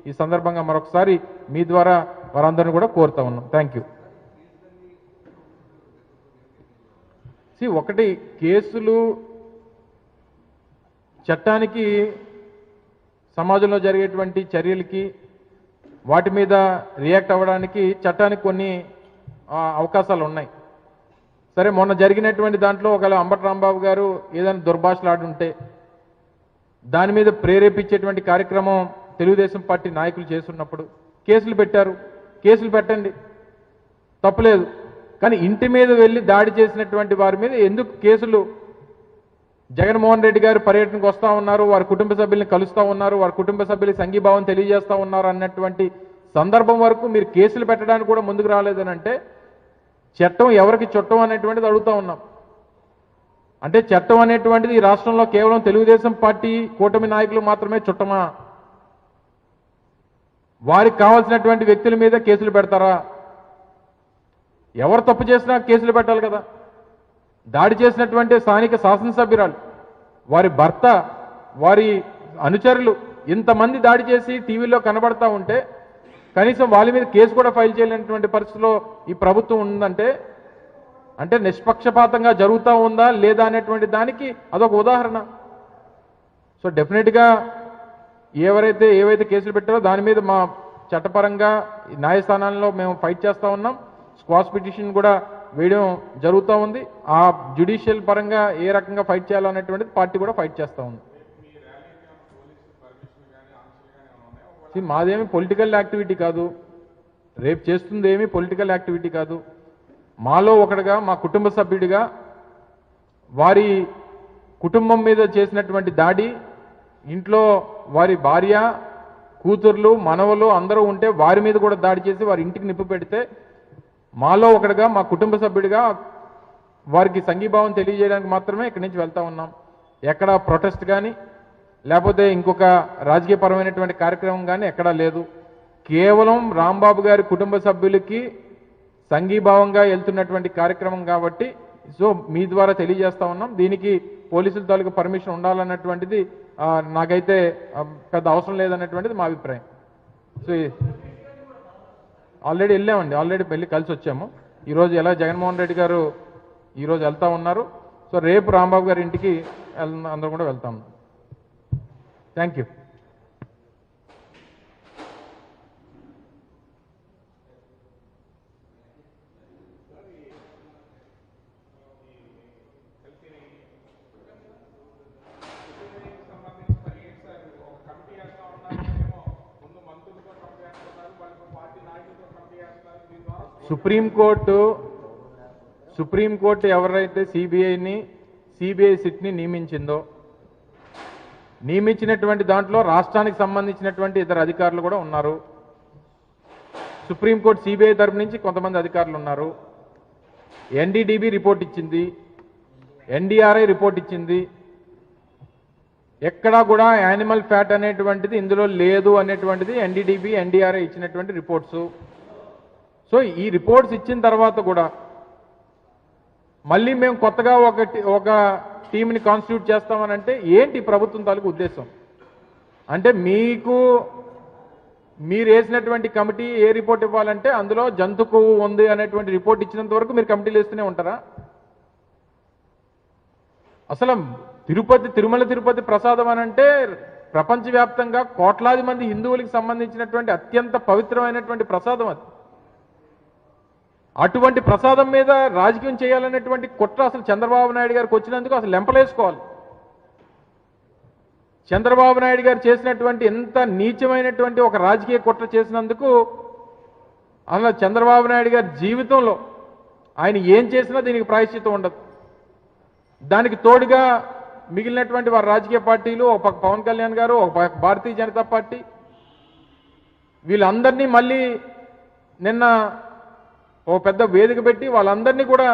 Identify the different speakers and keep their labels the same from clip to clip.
Speaker 1: ఈ సందర్భంగా మరొకసారి మీ ద్వారా వారందరిని కూడా కోరుతా ఉన్నాం. Thank you. ఒకటి, కేసులు చట్టానికి సమాజంలో జరిగేటువంటి చర్యలకి వాటి మీద రియాక్ట్ అవ్వడానికి చట్టానికి కొన్ని అవకాశాలు ఉన్నాయి. సరే, మొన్న జరిగినటువంటి దాంట్లో ఒకవేళ అంబటి రాంబాబు గారు ఏదైనా దుర్భాషలాడుంటే దాని మీద ప్రేరేపించేటువంటి కార్యక్రమం తెలుగుదేశం పార్టీ నాయకులు చేస్తున్నప్పుడు కేసులు పెట్టారు. కేసులు పెట్టండి, తప్పులేదు. కానీ ఇంటి మీద వెళ్ళి దాడి చేసినటువంటి వారి మీద ఎందుకు కేసులు? జగన్మోహన్ రెడ్డి గారు పర్యటనకు వస్తూ ఉన్నారు, వారి కుటుంబ సభ్యుల్ని కలుస్తూ ఉన్నారు, వారి కుటుంబ సభ్యులకి సంఘీభావం తెలియజేస్తూ ఉన్నారు అన్నటువంటి సందర్భం వరకు మీరు కేసులు పెట్టడానికి కూడా ముందుకు రాలేదని అంటే చట్టం ఎవరికి చుట్టం అనేటువంటిది అడుగుతూ ఉన్నాం. అంటే చట్టం అనేటువంటిది ఈ రాష్ట్రంలో కేవలం తెలుగుదేశం పార్టీ కూటమి నాయకులు మాత్రమే చుట్టమా? వారికి కావాల్సినటువంటి వ్యక్తుల మీద కేసులు పెడతారా? ఎవరు తప్పు చేసినా కేసులు పెట్టాలి కదా. దాడి చేసినటువంటి స్థానిక శాసనసభ్యురాలు, వారి భర్త, వారి అనుచరులు ఇంతమంది దాడి చేసి టీవీలో కనబడతా ఉంటే కనీసం వాళ్ళ మీద కేసు కూడా ఫైల్ చేయలేనటువంటి పరిస్థితిలో ఈ ప్రభుత్వం ఉందంటే అంటే నిష్పక్షపాతంగా జరుగుతూ ఉందా లేదా అనేటువంటి దానికి అదొక ఉదాహరణ. సో డెఫినెట్గా ఏవైతే కేసులు పెట్టారో దాని మీద మా చట్టపరంగా న్యాయస్థానాల్లో మేము ఫైట్ చేస్తూ ఉన్నాం. స్క్వాష్ పిటిషన్ కూడా వేయడం జరుగుతూ ఉంది. ఆ జ్యుడిషియల్ పరంగా ఏ రకంగా ఫైట్ చేయాలనేటువంటిది పార్టీ కూడా ఫైట్ చేస్తూ ఉంది. మాదేమి పొలిటికల్ యాక్టివిటీ కాదు, రేపు చేస్తుంది ఏమి పొలిటికల్ యాక్టివిటీ కాదు. మాలో ఒకటిగా, మా కుటుంబ సభ్యుడిగా వారి కుటుంబం మీద చేసినటువంటి దాడి, ఇంట్లో వారి భార్య, కూతుర్లు, మనవలు అందరూ ఉంటే వారి మీద కూడా దాడి చేసి వారి ఇంటికి నిప్పు పెడితే మాలో ఒకటిగా, మా కుటుంబ సభ్యుడిగా వారికి సంఘీభావం తెలియజేయడానికి మాత్రమే ఇక్కడి నుంచి వెళ్తా ఉన్నాం. ఎక్కడ ప్రొటెస్ట్ కానీ లేకపోతే ఇంకొక రాజకీయపరమైనటువంటి కార్యక్రమం కానీ ఎక్కడా లేదు. కేవలం రాంబాబు గారి కుటుంబ సభ్యులకి సంఘీభావంగా వెళ్తున్నటువంటి కార్యక్రమం కాబట్టి సో మీ ద్వారా తెలియజేస్తా ఉన్నాం. దీనికి పోలీసుల తాలూకు పర్మిషన్ ఉండాలన్నటువంటిది నాకైతే పెద్ద అవసరం లేదన్నటువంటిది మా అభిప్రాయం. సో ఆల్రెడీ వెళ్ళామండి, ఆల్రెడీ వెళ్ళి కలిసి వచ్చాము. ఈరోజు ఎలా జగన్మోహన్ రెడ్డి గారు ఈరోజు వెళ్తా ఉన్నారు. సో రేపు రాంబాబు గారి ఇంటికి అందరూ కూడా వెళ్తాము. Thank you. సుప్రీంకోర్టు ఎవరైతే సిబిఐ సిట్ని నియమించినటువంటి దాంట్లో రాష్ట్రానికి సంబంధించినటువంటి ఇతర అధికారులు కూడా ఉన్నారు. సుప్రీంకోర్టు సిబిఐ తరపు నుంచి కొంతమంది అధికారులు ఉన్నారు. ఎన్డీడీబీ రిపోర్ట్ ఇచ్చింది, ఎన్డీఆర్ఐ రిపోర్ట్ ఇచ్చింది. ఎక్కడా కూడా యానిమల్ ఫ్యాట్ అనేటువంటిది ఇందులో లేదు అనేటువంటిది ఎన్డీడీబీ, ఎన్డీఆర్ఐ ఇచ్చినటువంటి రిపోర్ట్స్. సో ఈ రిపోర్ట్స్ ఇచ్చిన తర్వాత కూడా మళ్ళీ మేము కొత్తగా ఒక టీంని కాన్స్టిట్యూట్ చేస్తామనంటే ఏంటి ప్రభుత్వం తాలూకు ఉద్దేశం? అంటే మీరు వేసినటువంటి కమిటీ ఏ రిపోర్ట్ ఇవ్వాలంటే అందులో జంతు కొవ్వు ఉంది అనేటువంటి రిపోర్ట్ ఇచ్చినంత వరకు మీరు కమిటీలు వేస్తూనే ఉంటారా? అసలు తిరుమల తిరుపతి ప్రసాదం అనంటే ప్రపంచవ్యాప్తంగా కోట్లాది మంది హిందువులకు సంబంధించినటువంటి అత్యంత పవిత్రమైనటువంటి ప్రసాదం అది. అటువంటి ప్రసాదం మీద రాజకీయం చేయాలనేటువంటి కుట్ర అసలు చంద్రబాబు నాయుడు గారికి వచ్చినందుకు అసలు లెంపలేసుకోవాలి. చంద్రబాబు నాయుడు గారు చేసినటువంటి ఎంత నీచమైనటువంటి ఒక రాజకీయ కుట్ర చేసినందుకు అసలు చంద్రబాబు నాయుడు గారి జీవితంలో ఆయన ఏం చేసినా దీనికి ప్రాయశ్చిత్తం ఉండదు. దానికి తోడుగా మిగిలినటువంటి వారి రాజకీయ పార్టీలు, ఒక పక్క పవన్ కళ్యాణ్ గారు, ఒక పక్క భారతీయ జనతా పార్టీ, వీళ్ళందరినీ మళ్ళీ నిన్న ఓ పెద్ద వేదిక పెట్టి వాళ్ళందరినీ కూడా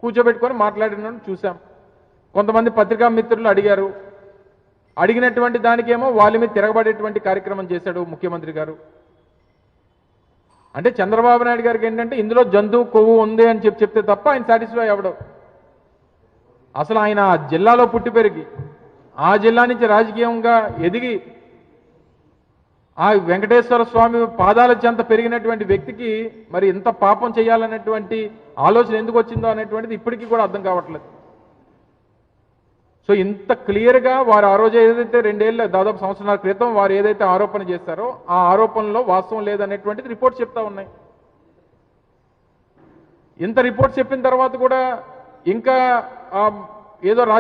Speaker 1: కూర్చోబెట్టుకొని మాట్లాడినట్టు చూసాం. కొంతమంది పత్రికా మిత్రులు అడిగారు, అడిగినటువంటి దానికేమో వాళ్ళ మీద తిరగబడేటువంటి కార్యక్రమం చేశాడు ముఖ్యమంత్రి గారు. అంటే చంద్రబాబు నాయుడు గారికి ఏంటంటే ఇందులో జంతువు కొవ్వు ఉంది అని చెప్తే తప్ప ఆయన సాటిస్ఫై అవ్వడం. అసలు ఆయన ఆ జిల్లాలో పుట్టి పెరిగి ఆ జిల్లా నుంచి రాజకీయంగా ఎదిగి ఆ వెంకటేశ్వర స్వామి పాదాల చెంత పెరిగినటువంటి వ్యక్తికి మరి ఇంత పాపం చేయాలనేటువంటి ఆలోచన ఎందుకు వచ్చిందో అనేటువంటిది ఇప్పటికీ కూడా అర్థం కావట్లేదు. సో ఇంత క్లియర్గా వారు ఆ రోజు ఏదైతే 2 ఏళ్ళ దాదాపు సంవత్సరాల క్రితం వారు ఏదైతే ఆరోపణ చేశారో ఆ ఆరోపణలో వాస్తవం లేదనేటువంటిది రిపోర్ట్స్ చెప్తా ఉన్నాయి. ఇంత రిపోర్ట్స్ చెప్పిన తర్వాత కూడా ఇంకా ఏదో రాజకీయ